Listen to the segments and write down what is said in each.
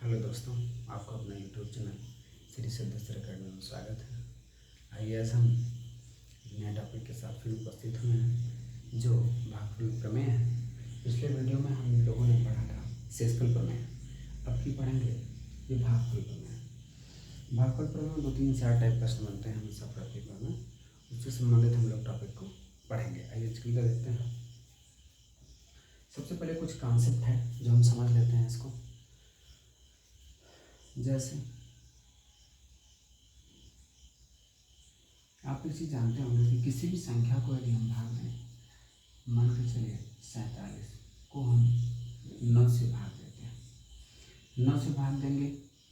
Hello दोस्तों, आपको अपना YouTube channel Shri Siddheshwar academy में स्वागत है। आइए आज हम एक नए टॉपिक के साथ फिर उपस्थित हुए हैं जो भागफल प्रमेय है। पिछले वीडियो में हम लोगों ने पढ़ा था शेषफल प्रमेय, अब की पढ़ेंगे ये भागफल प्रमेय। भागफल प्रमेय में 2, 3, 4 टाइप प्रश्न बनते हैं हमेशा प्रतिभा में, उससे संबंधित हम लोग टॉपिक को पढ़ेंगे। आइए चलिए देखते हैं। सबसे पहले कुछ कॉन्सेप्ट है जो हम समझ लेते हैं इसको। जैसे आप एक चीज जानते होंगे कि किसी भी संख्या को यदि हम भाग दें, मान के चलिए 47 को हम 9 से भाग देते हैं, 9 से भाग देंगे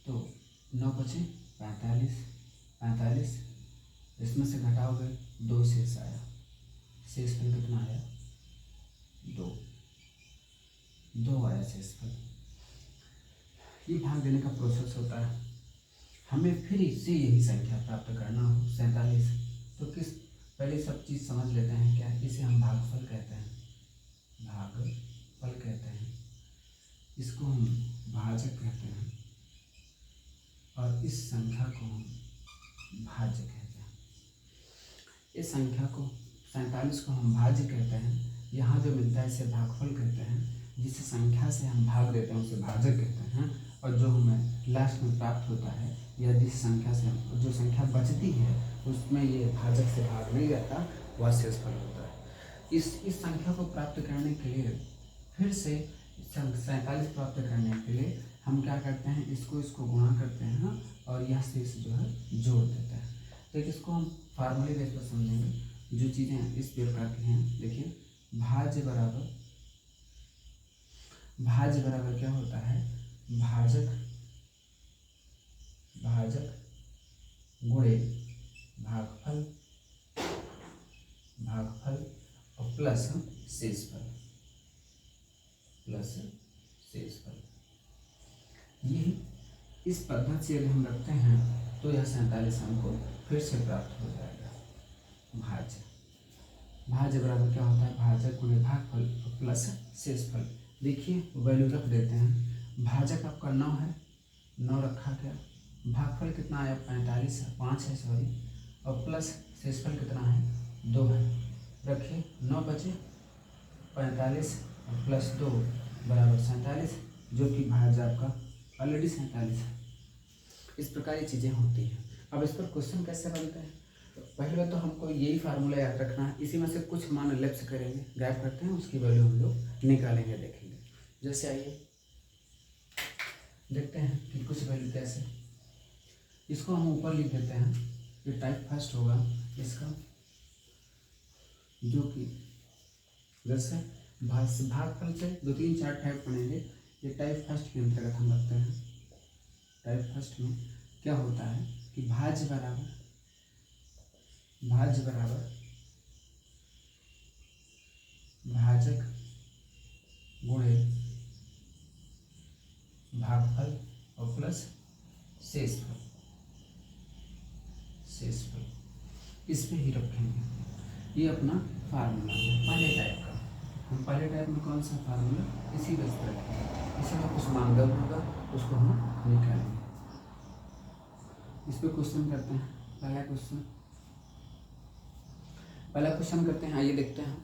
तो 9 बचे 45, 45 इसमें से घटाओगे 2 शेष आया, शेषफल कितना आया 2 आया शेषफल। ये भाग देने का प्रोसेस होता है। हमें फिर इससे यही संख्या प्राप्त करना हो 47, तो किस पहले सब चीज़ समझ लेते हैं। क्या इसे हम भागफल कहते हैं, भागफल कहते हैं, इसको हम भाजक कहते हैं और इस संख्या को हम भाज्य कहते हैं। इस संख्या को 47 को हम भाज्य कहते हैं। यहाँ जो मिलता है इसे भागफल कहते हैं। जिस संख्या से हम भाग देते हैं उसे भाजक कहते हैं, और जो हमें लास्ट में प्राप्त होता है या जिस संख्या से जो संख्या बचती है उसमें ये भाजक से भाग नहीं जाता, वह शेषफल होता है। इस संख्या को प्राप्त करने के लिए फिर से 47 प्राप्त करने के लिए हम क्या करते हैं, इसको गुणा करते हैं और यह शेष जो है जोड़ देते हैं। तो इसको हम फार्मूले बेस पर समझेंगे। जो चीज़ें इस प्रकार की हैं, देखिए भाज्य बराबर क्या होता है, भाजक गुणे भागफल और प्लस शेषफल, ये इस पद्धति से यदि हम रखते हैं तो यह 47 हमको फिर से प्राप्त हो जाएगा। भाज्य बराबर क्या होता है, भाजक गुणे भागफल प्लस शेषफल। देखिए वैल्यू रख देते हैं। भाजक आपका 9 है, 9 रखा गया, भागफल कितना आया 45 है, 5 है सॉरी, और प्लस शेषफल कितना है 2 है। रखिए 9 बचे 45 और प्लस 2 बराबर 47, जो कि भाज्य आपका ऑलरेडी 47 है। इस प्रकार ये चीज़ें होती हैं। अब इस पर क्वेश्चन कैसे बनते हैं, पहले बात तो हमको यही फार्मूला याद रखना है। इसी में से कुछ मान लेफ्ट करेंगे, गैप करते हैं, उसकी वैल्यू हम लोग निकालेंगे, देखेंगे। जैसे आइए देखते हैं कि कुछ वैल्यू कैसे, इसको हम ऊपर लिख देते हैं। ये टाइप फर्स्ट होगा इसका, जो कि जैसे भागफल से 2, 3, 4 टाइप बनेंगे। ये टाइप फर्स्ट के अंतर्गत हम रखते हैं। टाइप फर्स्ट में क्या होता है कि भाज्य बराबर भाजक गुणे भागफल और प्लस शेषफल, इस पे ही रखेंगे। ये अपना फार्मूला है पहले टाइप का। हम पहले टाइप में कौन सा फार्मूला, इसी बस पर रखेंगे। इसमें कुछ मानदंड होगा, उसको हम निकालेंगे। इस पे क्वेश्चन करते हैं। पहला क्वेश्चन करते हैं, आइए देखते हैं।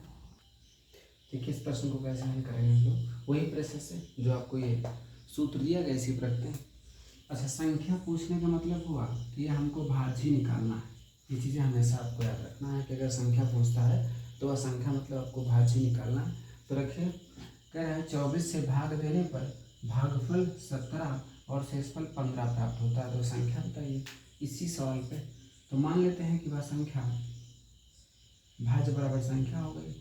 देखिए इस प्रश्न को कैसे हल करेंगे हम लोग, वही प्रोसेस से जो आपको ये सूत्र दिया गया, इसी पर रखते हैं। अच्छा, संख्या पूछने का मतलब हुआ कि हमको भाज्य निकालना है। ये चीज़ें हमेशा आपको याद रखना है कि अगर संख्या पूछता है तो वह संख्या मतलब आपको भाज्य निकालना है। तो रखिए, कह रहा है 24 से भाग देने पर भागफल 17 और शेषफल 15 प्राप्त होता है। तो संख्या बताइए इसी सवाल पे। तो मान लेते हैं कि वह संख्या भाज्य बराबर संख्या हो गई।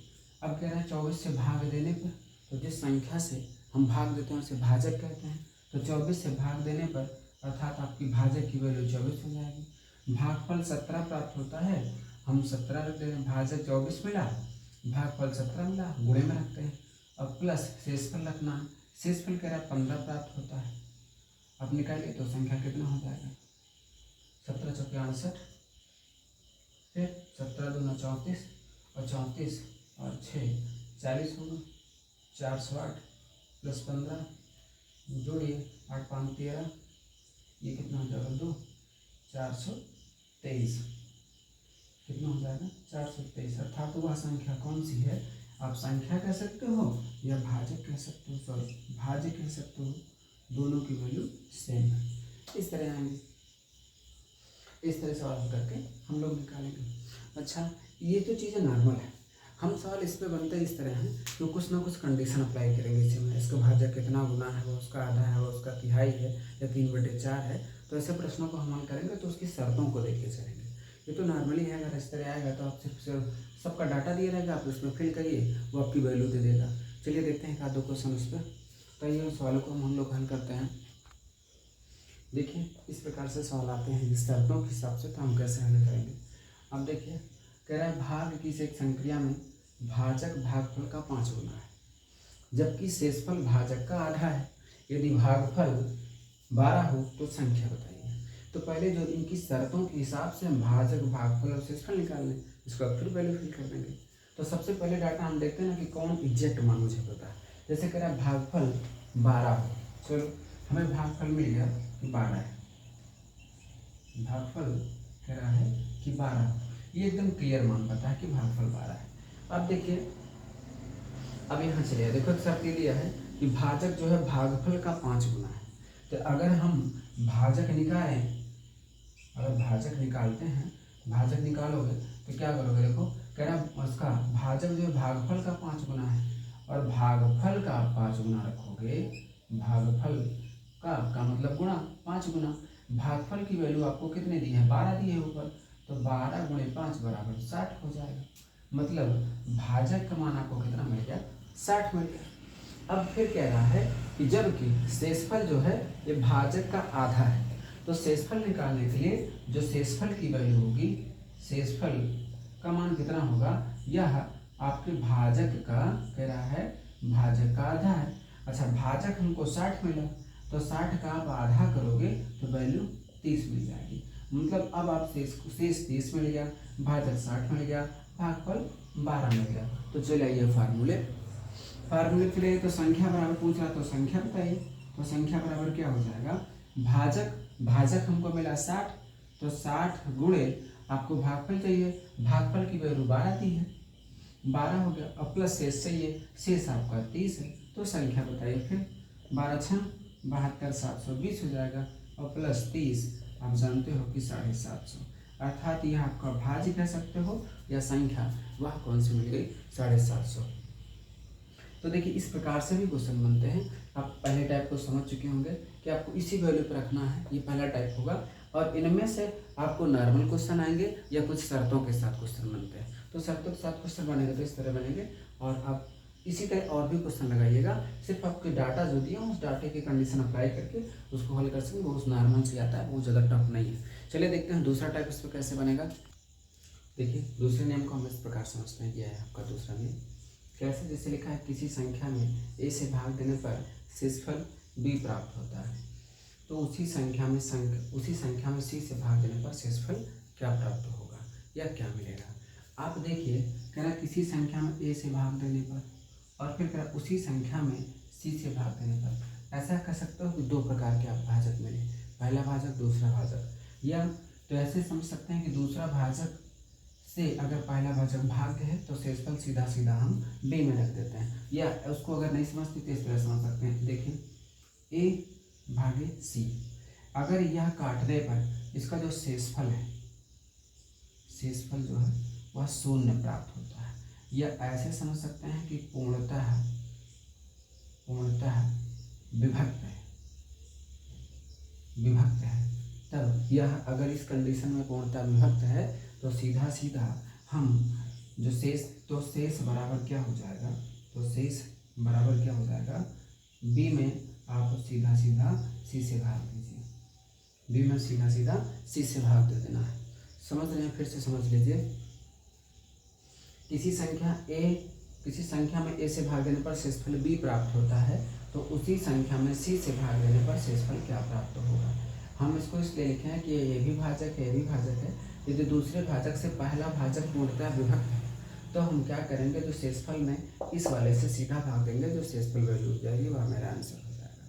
अब कह रहा है 24 से भाग देने पर, तो जिस संख्या से हम भाग देते हैं उसे भाजक कहते हैं। तो 24 से भाग देने पर अर्थात आपकी भाजक की वैल्यू 24 हो जाएगी। भागफल 17 प्राप्त होता है, हम 17 रख देते हैं। भाजक 24 मिला, भागफल 17 मिला, गुणे में रखते हैं। अब प्लस शेषफल रखना है। शेषफल कह रहा है 15 प्राप्त होता है। अब निकालिए तो संख्या कितना हो जाएगा, 17 चौके 68, फिर 17 दूना 34 और 34 और 6 40 होगा, 408 प्लस 15 जोड़िए 8 5 13, ये कितना हो जाएगा 2, 423, कितना हो जाएगा 423। अर्थात वह संख्या कौन सी है, आप संख्या कह सकते हो या भाजक कह सकते हो, सॉरी भाज्य कह सकते हो, दोनों की वैल्यू सेम है। इस तरह आएंगे, इस तरह सवाल करके हम लोग निकालेंगे। अच्छा, ये तो चीज़ें नॉर्मल है, हम सवाल इस पे बनते इस तरह हैं कि कुछ ना कुछ कंडीशन अप्लाई करेंगे इसमें, इसका भाजक कितना गुना है, वो उसका आधा है, वो उसका तिहाई है या 3/4 है। तो ऐसे प्रश्नों को हम हल करेंगे तो उसकी शर्तों को देख के चलेंगे। ये तो नॉर्मली है, अगर इस तरह आएगा तो आप सिर्फ सबका डाटा दिया रहेगा, आप उसमें फिल करिए, वो आपकी वैल्यू दे देगा। चलिए देखते हैं एक आध दो क्वेश्चन उस पर। तो ये सवालों को हम लोग हल करते हैं। देखिए इस प्रकार से सवाल आते हैं इस शर्तों के हिसाब से, तो हम कैसे हल करेंगे। अब देखिए कह रहा है भाग की एक संक्रिया में भाजक भागफल का 5 गुना है, जबकि शेषफल भाजक का आधा है। यदि भागफल 12 हो तो संख्या बताइए। तो पहले जो इनकी शर्तों के हिसाब से हम भाजक भागफल और शेषफल निकाल लें, इसको फिर वैल्यू फिल कर देंगे। तो सबसे पहले डाटा हम देखते हैं ना कि कौन एग्जैक्ट मान मुझे पता है। जैसे कह रहा है भागफल 12 हो, चलो हमें भागफल मिल गया कि 12 है, भागफल कह रहा है कि 12 हो, ये एकदम क्लियर मान पता है कि भागफल 12 है। अब देखिए, अब यहाँ चलिए देखो एक शर्त ये दिया है कि भाजक जो है भागफल का 5 गुना है। तो अगर हम भाजक निकालें, अगर भाजक निकालते हैं, भाजक निकालोगे तो क्या करोगे, देखो कह रहा उसका भाजक जो है भागफल का 5 गुना है, और भागफल का आप 5 गुना रखोगे, भागफल का मतलब गुणा 5 गुना। भागफल की वैल्यू आपको कितने दी है, 12 दी है ऊपर, तो 12 × 5 बराबर 60 हो जाएगा। मतलब भाजक का मान आपको कितना मिल गया, 60 मिल गया। अब फिर कह रहा है कि जबकि शेषफल जो है ये भाजक का आधा है, तो शेषफल निकालने के लिए जो शेषफल की वैल्यू होगी, शेषफल का मान कितना होगा, यह आपके भाजक का कह रहा है भाजक का आधा है। अच्छा भाजक हमको 60 मिला, तो 60 का आप आधा करोगे तो वैल्यू 30 मिल जाएगी। मतलब अब आप शेष 30 मिल गया, भाजक 60 मिल गया, भागफल 12 मिल गया। तो चलिए ये फार्मूले के लिए, तो संख्या बराबर पूछ रहा, तो संख्या बताइए। तो संख्या बराबर क्या हो जाएगा, भाजक हमको मिला 60, तो 60 गुणे आपको भागफल चाहिए, भागफल की वैल्यू 12 दी है, 12 हो गया, अब प्लस शेष चाहिए, शेष आपका 30 है। तो संख्या बताइए फिर, 12 × 72 720 हो जाएगा, और प्लस 30 आप जानते हो कि 750, अर्थात यह आपका भाज्य कह सकते हो या संख्या, वह कौन सी मिल गई, 750। तो देखिए इस प्रकार से भी क्वेश्चन बनते हैं। आप पहले टाइप को समझ चुके होंगे कि आपको इसी वैल्यू पर रखना है, ये पहला टाइप होगा। और इनमें से आपको नॉर्मल क्वेश्चन आएंगे या कुछ शर्तों के साथ क्वेश्चन बनते हैं। तो शर्तों के साथ क्वेश्चन बनेंगे तो इस तरह बनेंगे, और आप इसी तरह और भी क्वेश्चन लगाइएगा। सिर्फ आपके डाटा जो दिया उस डाटे की कंडीशन अप्लाई करके उसको हल कर सकेंगे, वो उस नॉर्मल से आता है, वो ज़्यादा टफ नहीं है। चलिए देखते हैं दूसरा टाइप इस पर कैसे बनेगा। देखिए दूसरे नियम को हम इस प्रकार समझते हैं, यह है आपका दूसरा नियम। कैसे, जैसे लिखा है किसी संख्या में a से भाग देने पर शेषफल b प्राप्त होता है, तो उसी संख्या में c से भाग देने पर शेषफल क्या प्राप्त होगा या क्या मिलेगा। आप देखिए कह रहा किसी संख्या में a से भाग देने पर, और फिर कह रहा उसी संख्या में c से भाग देने पर। ऐसा कह सकते हो कि दो प्रकार के आप भाजक मिले, पहला भाजक दूसरा भाजक, या तो ऐसे समझ सकते हैं कि दूसरा भाजक से अगर पहला भाजक भाग्य है तो शेषफल सीधा सीधा हम b में रख देते हैं, या उसको अगर नहीं समझते तो इस तरह समझ सकते हैं। देखिए a भागे c, अगर यह काटने पर इसका जो शेषफल है, शेषफल जो है वह 0 प्राप्त होता है, या ऐसे समझ सकते हैं कि पूर्णतः विभक्त है। तब यह अगर इस कंडीशन में पूर्णतः विभक्त है तो सीधा सीधा हम जो शेष बराबर क्या हो जाएगा, तो शेष बराबर क्या हो जाएगा, b में आप सीधा सीधा c से भाग दीजिए, b में सीधा सीधा c से भाग दे देना है। समझ रहे हैं, फिर से समझ लीजिए। किसी संख्या में a से भाग देने पर शेषफल b प्राप्त होता है, तो उसी संख्या में c से भाग देने पर शेषफल क्या प्राप्त होगा। हम इसको इसलिए लिखे हैं कि ये भी भाजक है, ये भी भाजक है। यदि दूसरे भाजक से पहला भाजक पूर्णतः विभक्त है तो हम क्या करेंगे, जो शेषफल में इस वाले से सीधा भाग देंगे, जो शेषफल वैल्यू हो जाएगी वह मेरा आंसर हो जाएगा।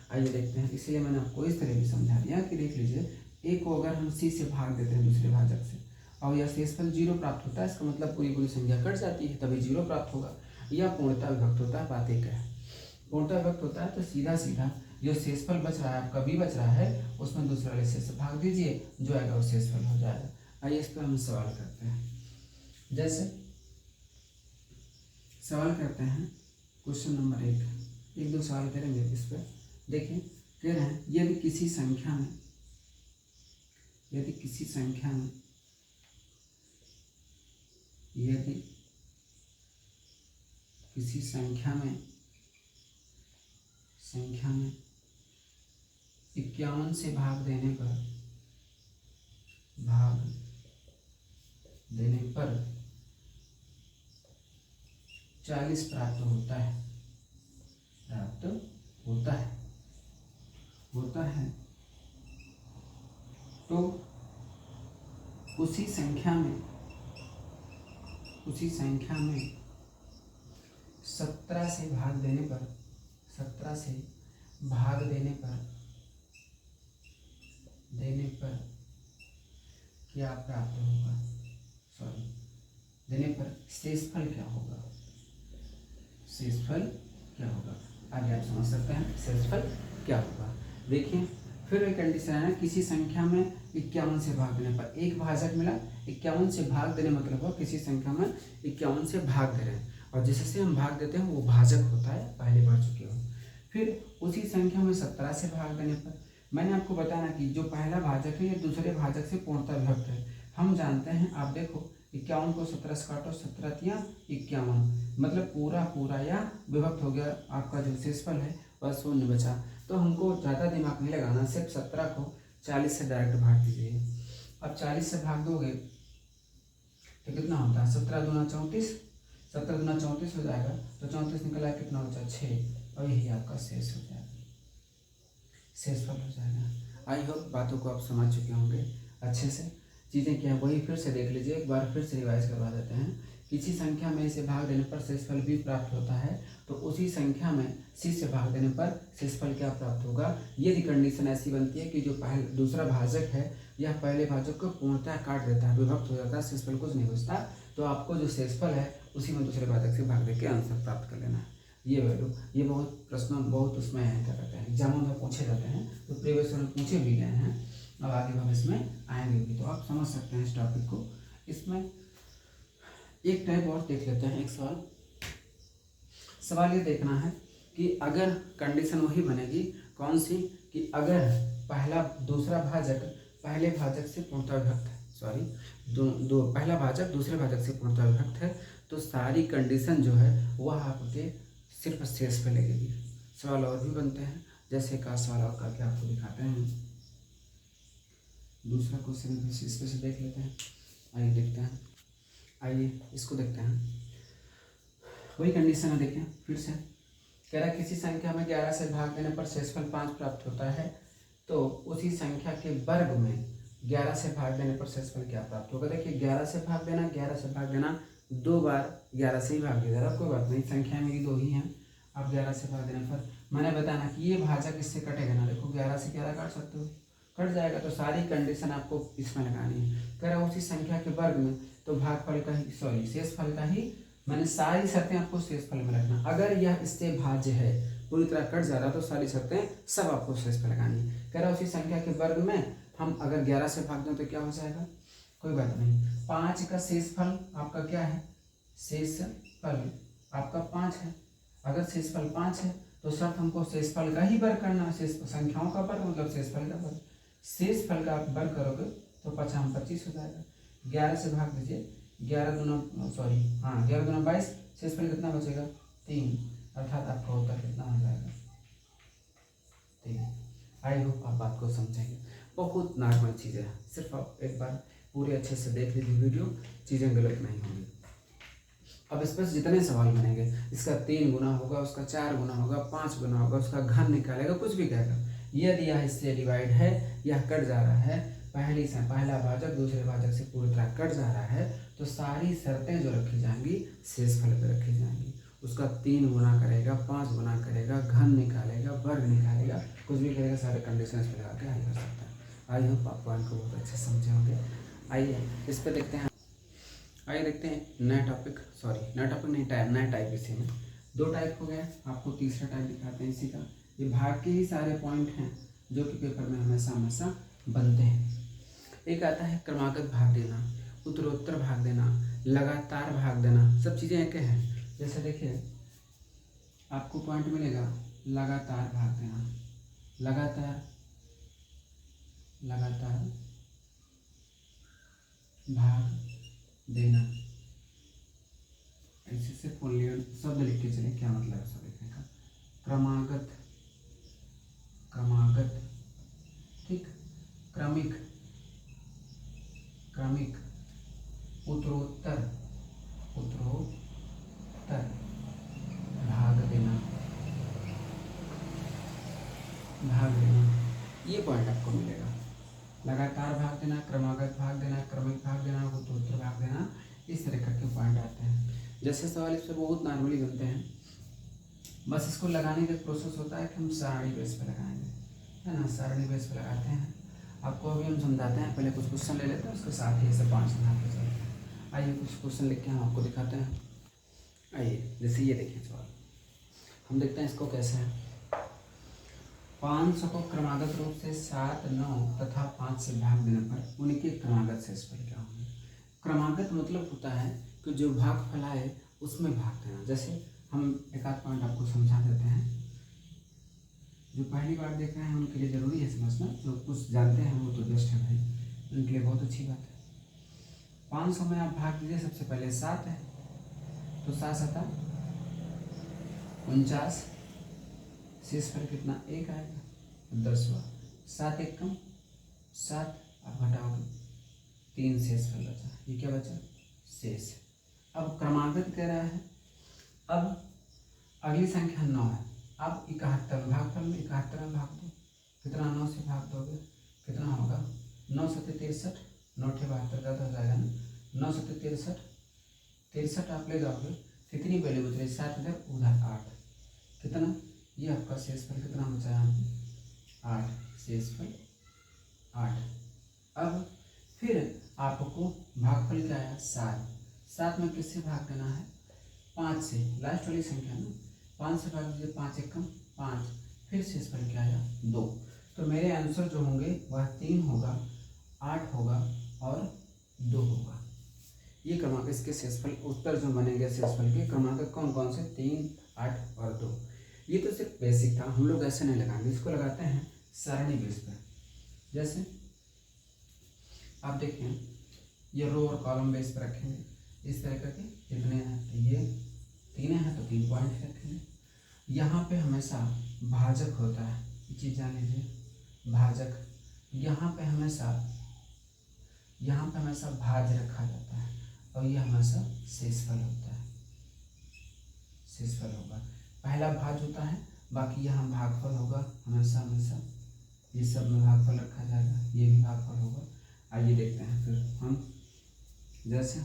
आइए देखते हैं। इसलिए मैंने आपको इस तरह भी समझा दिया कि देख लीजिए, ए को अगर हम सी से भाग देते हैं दूसरे भाजक से और यह शेषफल 0 प्राप्त होता है, इसका मतलब पूरी पूरी संख्या कट जाती है, तभी 0 प्राप्त होगा। यह पूर्णतः विभक्त होता है, बात एक है। पूर्णतः विभक्त होता है तो सीधा सीधा जो शेषफल बच रहा है, आपका बी बच रहा है, उसमें दूसरे वाले शेष से भाग दीजिए, जो आएगा वो शेषफल हो जाएगा। आइए इस पर हम सवाल करते हैं। जैसे सवाल करते हैं क्वेश्चन नंबर 1, 1-2 सवाल करेंगे इस पर। देखिए कह रहे हैं यदि किसी संख्या में संख्या में 51 से भाग देने पर 40 प्राप्त होता है तो उसी संख्या में 17 से भाग देने पर क्या प्राप्त होगा, देने पर शेषफल क्या होगा, आगे आप समझ सकते हैं शेषफल क्या होगा। देखिए फिर एक कंडीशन है ना, किसी संख्या में 51 से भाग देने पर, एक भाजक मिला, 51 से भाग देने मतलब हो किसी संख्या में 51 से भाग दे रहे हैं, और जिससे हम भाग देते हैं वो भाजक होता है, पहले पढ़ चुके हो। फिर उसी संख्या में 17 से भाग देने पर, मैंने आपको बताया कि जो पहला भाजक है ये दूसरे भाजक से पूर्णतः विभक्त है। हम जानते हैं, आप देखो 51 को 17 से काटो, 17 51, मतलब पूरा या विभक्त हो गया। आपका जो शेषफल है वह 0 बचा। तो हमको ज़्यादा दिमाग नहीं लगाना, सिर्फ 17 को 40 से डायरेक्ट भाग दीजिए। अब 40 से भाग दोगे तो कितना होता है, 17 दूना 34, 17 दूना 34 हो जाएगा, तो 34 निकला कितना बचा 6, और यही आपका शेष हो जाएगा, शेषफल हो जाएगा। आई होप बातों को आप समझ चुके होंगे अच्छे से। चीज़ें क्या है वही फिर से देख लीजिए, एक बार फिर से रिवाइज करवा देते हैं। किसी संख्या में इसे भाग देने पर शेषफल भी प्राप्त होता है तो उसी संख्या में सी से भाग देने पर शेषफल क्या प्राप्त होगा। यदि कंडीशन ऐसी बनती है कि जो दूसरा भाजक है यह पहले भाजक को पूर्णतः काट देता है, विभक्त हो जाता है, शेषफल कुछ नहीं बचता, तो आपको जो शेषफल है उसी में दूसरे भाजक से भाग देकर आंसर प्राप्त कर लेना है। ये वैल्यू, ये बहुत प्रश्न बहुत उसमें क्या कहते हैं एग्जामों में पूछे जाते हैं, तो प्रीवियस में पूछे भी गए हैं, अब आगे भविष्य में आएंगे भी, तो आप समझ सकते हैं इस टॉपिक को। इसमें एक टाइप और देख लेते हैं। एक सवाल ये देखना है कि अगर कंडीशन वही बनेगी, कौन सी, कि अगर दूसरा भाजक पहले भाजक से पूर्णतः विभक्त है, पहला भाजक दूसरे भाजक से पूर्णतः विभक्त है, तो सारी कंडीशन जो है वह आपके सिर्फ शेष पे लगेगी। सवाल और भी बनते हैं, जैसे का सवाल और करके आपको दिखाते हैं। दूसरा क्वेश्चन इस पे से देख लेते हैं। आइए देखते हैं, आइए इसको देखते हैं। वही कंडीशन है, देखें फिर से कह रहा है किसी संख्या में 11 से भाग देने पर शेषफल 5 प्राप्त होता है तो उसी संख्या के वर्ग में 11 से भाग देने पर शेषफल क्या प्राप्त होगा। देखिए 11 से भाग देना 2 बार 11 से ही भाग दिया जा रहा, कोई बात नहीं, संख्या मेरी 2 ही हैं। अब 11 से भाग देने पर मैंने बताना कि ये भाजक इससे कटेगा ना, देखो 11 से 11 काट सकते हो, कट जाएगा, तो सारी कंडीशन आपको इसमें लगानी है। कह रहा उसी संख्या के वर्ग में, तो भागफल का ही शेषफल का ही, मैंने सारी शर्तें आपको शेषफल में रखना। अगर यह इससे भाज्य है, पूरी तरह कट जा रहा, तो सारी शर्तें सब आपको शेषफल लगानी है। कह रहा उसी संख्या के वर्ग में हम अगर 11 से भाग दें तो क्या हो जाएगा, कोई बात नहीं, 5 का शेषफल आपका क्या है, शेषफल आपका 5 है। अगर शेषफल 5 है तो शर्त हमको शेषफल का ही वर्ग करना है, शेष संख्याओं का वर्ग मतलब शेषफल का वर्ग। शेषफल का आप वर्ग करोगे तो 25 हो जाएगा। 11 से भाग दीजिए, 11 दूना 22, शेषफल कितना बचेगा 3, अर्थात आपका उत्तर कितना हो जाएगा 3। आई होप आप बात को समझेंगे, बहुत नॉर्मल चीज़ें हैं, सिर्फ आप एक बार पूरे अच्छे से देख लीजिए वीडियो, चीज़ें गलत नहीं होंगी। अब इस पर जितने सवाल बनेंगे, इसका 3 गुना होगा, उसका 4 गुना होगा, 5 गुना होगा, उसका घन निकालेगा, कुछ भी कहेगा। यदि यह इससे डिवाइड है, यह कट जा रहा है, पहला भाजक दूसरे भाजक से पूरी तरह कट जा रहा है, तो सारी शर्तें जो रखी जाएंगी शेषफल पर रखी जाएंगी, उसका 3 गुना करेगा, 5 गुना करेगा, घन निकालेगा, वर्ग निकालेगा, कुछ भी करेगा, सारे कंडीशन पे लगा के हल कर सकता है। आई होप आप पॉइंट को बहुत अच्छे समझे होंगे। आइए इस पर देखते हैं। आइए देखते हैं नया टॉपिक नहीं, नया टाइप इसी में 2 टाइप हो गया। आपको तीसरा टाइप दिखाते हैं इसी का। ये भाग के ही सारे पॉइंट हैं जो कि पेपर में हमेशा बनते हैं। एक आता है क्रमागत भाग देना, उत्तरोत्तर भाग देना, लगातार भाग देना, सब चीज़ें एक हैं। जैसे देखिए आपको पॉइंट मिलेगा लगातार भाग देना, लगातार भाग देना, ऐसे से शब्द लिख के चले, क्या मतलब है सब लिखने का। क्रमागत, ठीक, क्रमिक, उत्तरोत्तर भाग देना, ये पॉइंट आपको मिलेगा। लगातार भाग देना, क्रमागत भाग देना, क्रमिक भाग देना, उत्तरोत्तर भाग देना, इस तरह करके पॉइंट आते हैं। जैसे सवाल इस पर बहुत नॉर्मली बनते हैं, बस इसको लगाने का प्रोसेस होता है कि हम सारणी बेस पे लगाएंगे, है ना। सारणी बेस पे लगाते हैं। आपको अभी हम समझाते हैं, पहले कुछ क्वेश्चन ले लेते हैं, उसके साथ ही ऐसे 5 बना के चलते हैं। आइए कुछ क्वेश्चन लिख के हम आपको दिखाते हैं। आइए जैसे ये देखिए सवाल, हम देखते हैं इसको कैसे है। 500 को क्रमागत रूप से 7, 9 तथा 5 से भाग देने पर उनके क्रमागत शेषफल क्या होंगे। क्रमागत मतलब होता है कि जो भागफल आए उसमें भाग देना। जैसे हम एक आध पॉइंट आपको समझा देते हैं, जो पहली बार देख रहे हैं उनके लिए ज़रूरी है समझना, जो कुछ जानते हैं वो तो बेस्ट है भाई, उनके लिए बहुत अच्छी बात है। 500 में आप भाग दीजिए, सबसे पहले 7 है तो 7 7 49, शेषफल कितना 1 आएगा, 10वां। 7 1 कम 7, आप घटाओगे 3 शेषफल बचा, ये क्या बचा शेष। अब क्रमागत कह रहा है, अब अगली संख्या 9 है, आप 71 भागफल में 71 में भाग दो, कितना 9 से भाग दोगे, कितना होगा 9 7 63, 9 72 ज़्यादा हो जाएगा ना, 9 7 63, 63 आप ले जाओगे, कितनी वैल्यू बच रही, 7 इधर उधर 8, कितना, ये आपका शेषफल कितना बचा यहाँ पे 8, शेषफल 8। अब फिर आपको भागफल क्या आया 7, 7 में किससे भाग देना है 5 से, लास्ट वाली संख्या ना, 5 से भाग दीजिए, 5 1 कम 5, फिर शेषफल क्या आया 2। तो मेरे आंसर जो होंगे वह 3 होगा, 8 होगा और 2 होगा। ये क्रमांक इसके शेषफल उत्तर जो बनेंगे शेषफल के क्रमांक कौन कौन से 3, 8 और 2। ये तो सिर्फ बेसिक था, हम लोग ऐसे नहीं लगाएंगे, इसको लगाते हैं सारणी बेस पर। जैसे आप देखें ये रो और कॉलम बेस पर रखेंगे, इस तरह करके कितने हैं, तो ये 3 है तो 3 पॉइंट रखेंगे। यहाँ पे हमेशा भाजक होता है, ये चीज़ जान लीजिए, भाजक। यहाँ पे हमेशा भाज रखा जाता है और ये हमेशा शेषफल होता है, शेषफल होगा। पहला भाज होता है, बाकी यहाँ भागफल होगा हमेशा, ये सब में भागफल रखा जाएगा, ये भी भागफल होगा। आइए देखते हैं फिर हम, जैसे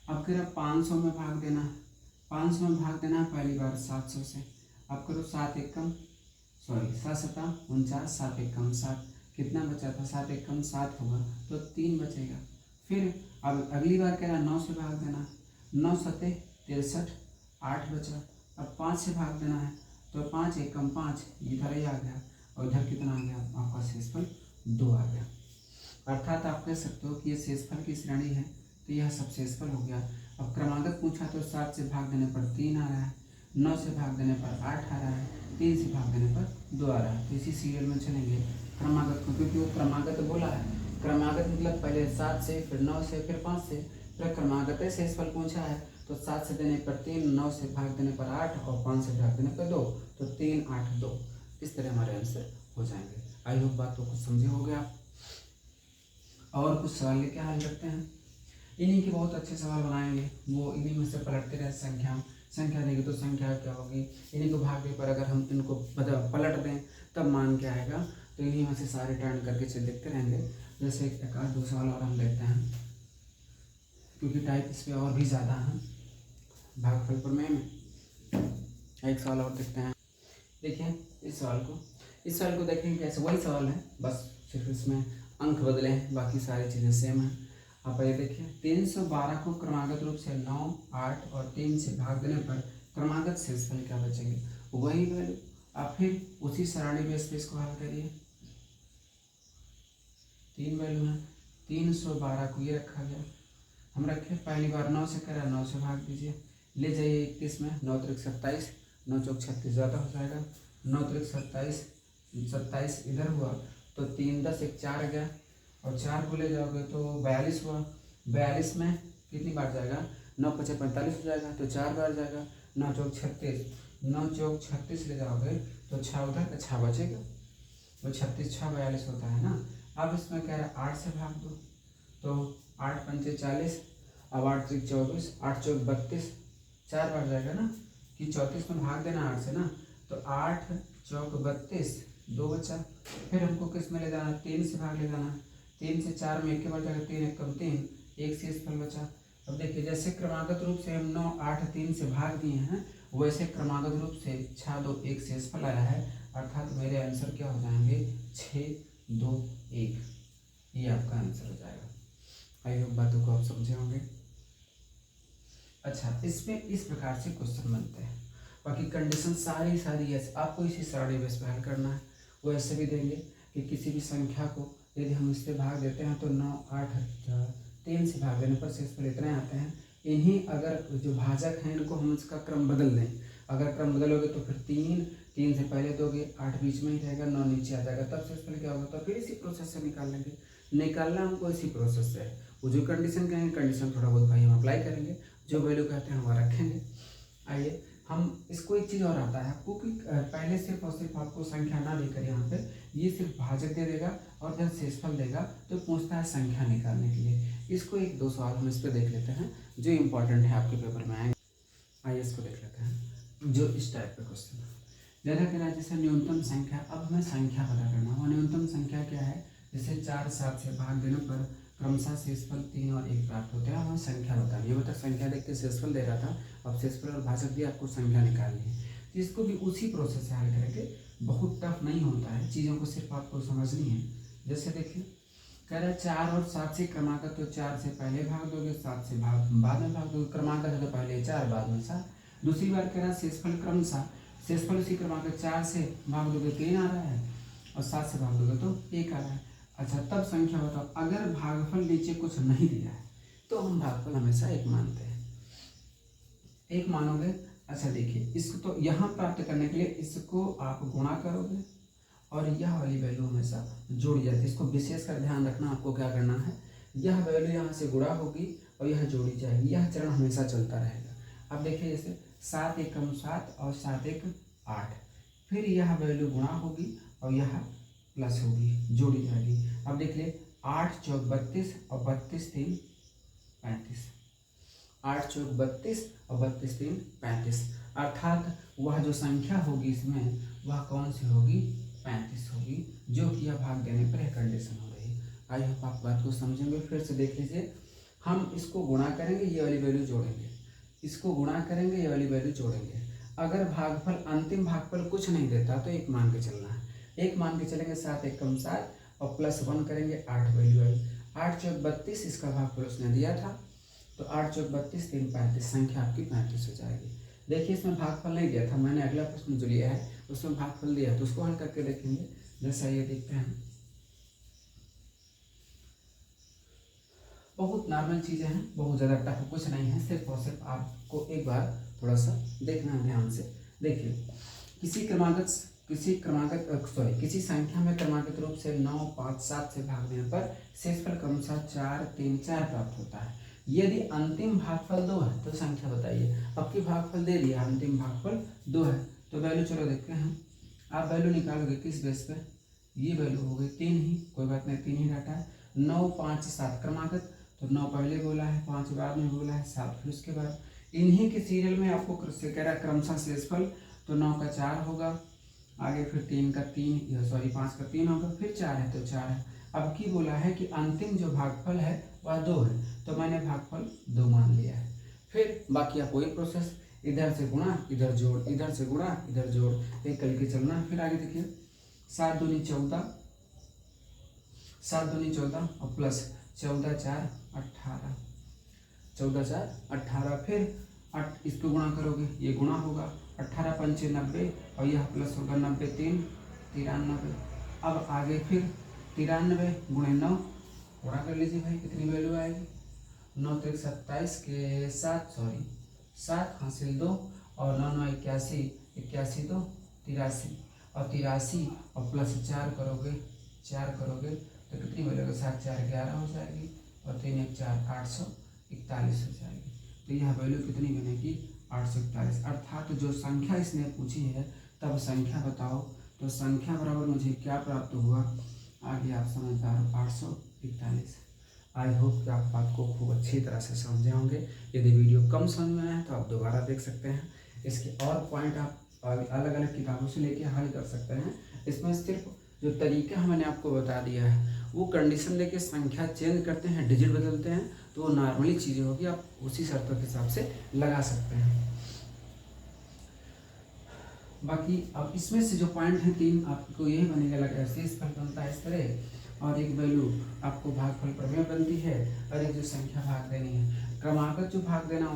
अब कह रहा 500 में भाग देना है, 500 में भाग देना है पहली बार 700 से, अब करो 7 7 7 49, 7 1 7, कितना बचा था 7 1 7 होगा तो 3 बचेगा। फिर अब अगली बार कह रहा 9 से भाग देना है, 9 7 63, 8 बचा। अब 5 से भाग देना है तो 5 1 5, इधर ही आ गया और इधर कितना आ गया आपका शेषफल 2 आ गया। अर्थात आप कह सकते हो कि ये शेषफल की श्रेणी है तो यह सब शेषफल हो गया। अब क्रमागत पूछा तो 7 से भाग देने पर 3 आ रहा है, 9 से भाग देने पर 8 आ रहा है, 3 से भाग देने पर 2 आ रहा है। तो इसी सीरियल में चलेंगे क्रमागत को, क्योंकि वो क्रमागत बोला है। क्रमागत मतलब पहले 7 से, फिर 9 से, फिर 5 से, फिर क्रमागत शेषफल पूछा है तो 7 से देने पर 3, 9 से भाग देने पर 8 और 5 से भाग देने पर 2, तो 3 8 2, इस तरह हमारे आंसर हो जाएंगे। आई होप बात तो कुछ समझे हो गया आप। और कुछ सवाल लेके हल करते हैं, इन्हीं के बहुत अच्छे सवाल बनाएंगे, वो इन्हीं में से पलटते रहे। संख्या देंगे तो संख्या क्या होगी, इन्हीं को भाग पर अगर हम इनको पलट दें तब मान क्या आएगा, तो इन्हीं में से सारे टर्न करके चल देखते रहेंगे। जैसे एक आध 2 सवाल और हम देखते हैं, क्योंकि टाइप इस पर और भी ज़्यादा है। भागफल प्रमेय में। एक सवाल और देखते हैं। देखिए इस सवाल को देखेंगे कैसे, वही सवाल है, बस सिर्फ इसमें अंक बदले हैं, बाकी सारी चीज़ें सेम हैं। आप ये देखिए 312 को क्रमागत रूप से 9, 8 और 3 से भाग देने पर क्रमागत शेषफल क्या बचेंगे, वही वैल्यू आप फिर उसी सरणी बेस पे इसको हल करिए। 3 वैल्यू है, 312 को ये रखा गया, हम रखे पहली बार 9 से करा, 9 से भाग दीजिए, ले जाइए 31 में, 9 त्रिक 27, 9 चौक 36 ज़्यादा हो जाएगा, 9 त्रिक 27, 27 इधर हुआ तो 3 10 1 4 गया, और 4 को ले जाओगे तो 42 हुआ, 42 में कितनी बार जाएगा, 9 5 45 हो जाएगा, तो 4 बार जाएगा, 9 चौक 36, 9 चौक 36 ले जाओगे तो 6 उधर का 6 बचेगा, तो 36 6 42 होता है ना। अब इसमें कह रहा है 8 से भाग दो, तो 8 पंचे 40, अब 8 त्रिक 24, 8 चौक 32, 4 बार जाएगा ना, कि 34 में भाग देना 8 से ना, तो 8 चौक 32, 2 बचा, फिर हमको किस में ले जाना, 3 से भाग ले जाना, 3 से 4 में एक के बार जाएगा, 3 1 कम 3, एक शेषफल बचा। अब देखिए जैसे क्रमागत रूप से हम 9 8 3 से भाग दिए हैं, वैसे क्रमागत रूप से 6 2 1 शेषफल आया है, अर्थात मेरे आंसर क्या हो जाएंगे, 6 2 1, ये आपका आंसर हो जाएगा। आई होप बातों को आप समझे होंगे। अच्छा, इसमें इस प्रकार से क्वेश्चन बनते हैं, बाकी कंडीशन सारी यस आपको इसी सरणी बेस पर हल करना है। वो ऐसे भी देंगे कि किसी भी संख्या को यदि हम इससे भाग देते हैं तो 9 8 3 से भाग देने पर शेषफल इतने आते हैं। इन्हीं अगर जो भाजक हैं इनको हम इसका क्रम बदल दें, अगर क्रम बदलोगे तो फिर 3 से पहले दोगे, 8 बीच में ही रहेगा, 9 नीचे आ जाएगा, तब शेषफल क्या होगा, तो फिर इसी प्रोसेस से निकाल लेंगे। निकालना हमको इसी प्रोसेस से है। वो जो कंडीशन कहेंगे कंडीशन थोड़ा बहुत भाई हम अप्लाई करेंगे, जो वैल्यू कहते हैं वह रखेंगे। आइए हम इसको एक चीज़ और आता है आपको कि पहले सिर्फ और सिर्फ आपको संख्या ना देकर यहाँ पे ये सिर्फ भाजक दे देगा और जब शेषफल देगा तो पूछता है संख्या निकालने के लिए। इसको एक दो सवाल हम इस पर देख लेते हैं जो इम्पोर्टेंट है आपके पेपर में आएंगे। आइए इसको देख लेते हैं जो इस टाइप का क्वेश्चन है। ज़्यादा कह रहा है जैसे न्यूनतम संख्या, अब हमें संख्या पता करना है। न्यूनतम संख्या क्या है, जैसे 4 7 से भाग देने पर क्रमशः शेषफल 3 और 1 प्राप्त होते हैं। हमें संख्या बतानी है, मतलब संख्या देख के शेषफल दे रहा था, अब शेषफल और भाजक भी आपको संख्या निकालनी है। तो इसको भी उसी प्रोसेस से हल करेंगे, बहुत टफ नहीं होता है, चीज़ों को सिर्फ आपको समझनी है। जैसे देखिए कह रहा है 4 और 7 से क्रमागत, तो 4 से पहले भाग दोगे, 7 से बाद में भाग दोगे, क्रमागत है तो पहले 4 बाद में 7। दूसरी बार कह रहा है शेषफल क्रमशः, शेषफल उसी क्रमागत 4 से भाग दोगे 3 आ रहा है और 7 से भाग दोगे तो 1 आ रहा है। अच्छा तब संख्या बताओ, अगर भागफल नीचे कुछ नहीं दिया है तो हम भागफल हमेशा 1 मानते हैं, 1 मानोगे। अच्छा देखिए इसको तो यहाँ प्राप्त करने के लिए इसको आप गुणा करोगे और यह वाली वैल्यू हमेशा जोड़ी जाती है। इसको विशेषकर ध्यान रखना, आपको क्या करना है, यह वैल्यू यहाँ से गुणा होगी और यह जोड़ी जाएगी, यह चरण हमेशा चलता रहेगा। अब देखिए जैसे 7 1 7 और 7 1 8, फिर यह वैल्यू गुणा होगी और यह प्लस होगी, जोड़ी जाएगी। अब देख ले 8 चौक 32 और 32 3 35, 8 चौक 32 और 32 3 35, अर्थात वह जो संख्या होगी इसमें वह कौन सी होगी, 35 होगी, जो कि यह भाग देने पर कंडीशन हो रही है। आई होप आप बात को समझेंगे। फिर से देख लीजिए, हम इसको गुणा करेंगे, ये वाली वैल्यू जोड़ेंगे, इसको गुणा करेंगे, ये वाली वैल्यू जोड़ेंगे। अगर भागफल अंतिम भागफल कुछ नहीं देता तो 1 मान के चलना है, 1 मान के चलेंगे, 7 1 7 और +1 करेंगे, 8 वैल्यू आई, 8 चौक 32 इसका भागफल उसने दिया था, तो 8 चौक 32 3 35, संख्या आपकी 35 हो जाएगी। देखिए इसमें भागफल नहीं दिया था, मैंने अगला प्रश्न जो लिया है उसमें भागफल दिया, तो उसको हल करके देखेंगे। जैसा ये देखते हैं, बहुत नॉर्मल चीज़ें हैं, बहुत ज़्यादा टफ कुछ नहीं है, सिर्फ और सिर्फ आपको एक बार थोड़ा सा देखना है ध्यान से। देखिए किसी संख्या में क्रमागत रूप से 9 5 7 से भाग देने पर शेषफल क्रमशः 4 3 4 प्राप्त होता है। यदि अंतिम भागफल 2 है तो संख्या बताइए। अब की भागफल दे दिया, अंतिम भागफल 2 है, तो वैल्यू चलो देखते हैं। आप वैल्यू निकालोगे किस बेस पे, ये वैल्यू हो गई 3 ही, कोई बात नहीं 3 ही डाटा है। 9 5 7 क्रमागत, तो 9 पहले बोला है, 5 बाद में बोला है, 7 फिर उसके बाद। इन्हीं के सीरियल में आपको कह रहा है क्रमशः शेषफल, तो 9 का 4 होगा, आगे फिर 3 का 3 सॉरी 5 का 3 होगा, फिर 4 है तो 4 है। अब की बोला है कि अंतिम जो भागफल है वह 2 है, तो मैंने भागफल 2 मान लिया है। फिर बाकी आप वही प्रोसेस, इधर से गुणा इधर जोड़, इधर से गुणा इधर जोड़, एक करके चलना। फिर आगे देखिए 7 दूनी 14, 7 दूनी 14 और प्लस 14 4 18, 14 4 18। फिर इसको गुणा करोगे, ये गुणा होगा 18 पंचे 90 और यह प्लस होगा 90 3 93। अब आगे फिर 93 गुणे 9 गुणा कर लीजिए भाई, कितनी वैल्यू आएगी 9 3 27 के 7 हासिल 2 और 9 9 81, 81 2 83 और 83 और प्लस 4 करोगे तो कितनी वैल्यू 7 4 11 हो जाएगी और 3 1 4 841 हो जाएगी। तो यह वैल्यू कितनी बनेगी 841। अर्थात जो संख्या इसने पूछी है तब संख्या बताओ, तो संख्या बराबर मुझे क्या प्राप्त हुआ, आगे आप समझदार हो 841। आई होप कि आप बात को खूब अच्छी तरह से समझे होंगे। यदि वीडियो कम समझ में आया तो आप दोबारा देख सकते हैं। इसके और पॉइंट आप अलग अलग किताबों से लेके हल कर सकते हैं। इसमें सिर्फ जो तरीका मैंने आपको बता दिया है वो कंडीशन लेके संख्या चेंज करते हैं, डिजिट बदलते हैं, तो वो नॉर्मली चीज़ें होगी, आप उसी शर्तों के हिसाब से लगा सकते हैं। बाकी अब इसमें से जो पॉइंट है 3 आपको यही बनेगा, लगा शेष फल बनता है इस तरह, और एक वैल्यू आपको भागफल प्रमेय बनती है, और एक जो संख्या भाग देनी है। क्रमागत जो भाग देना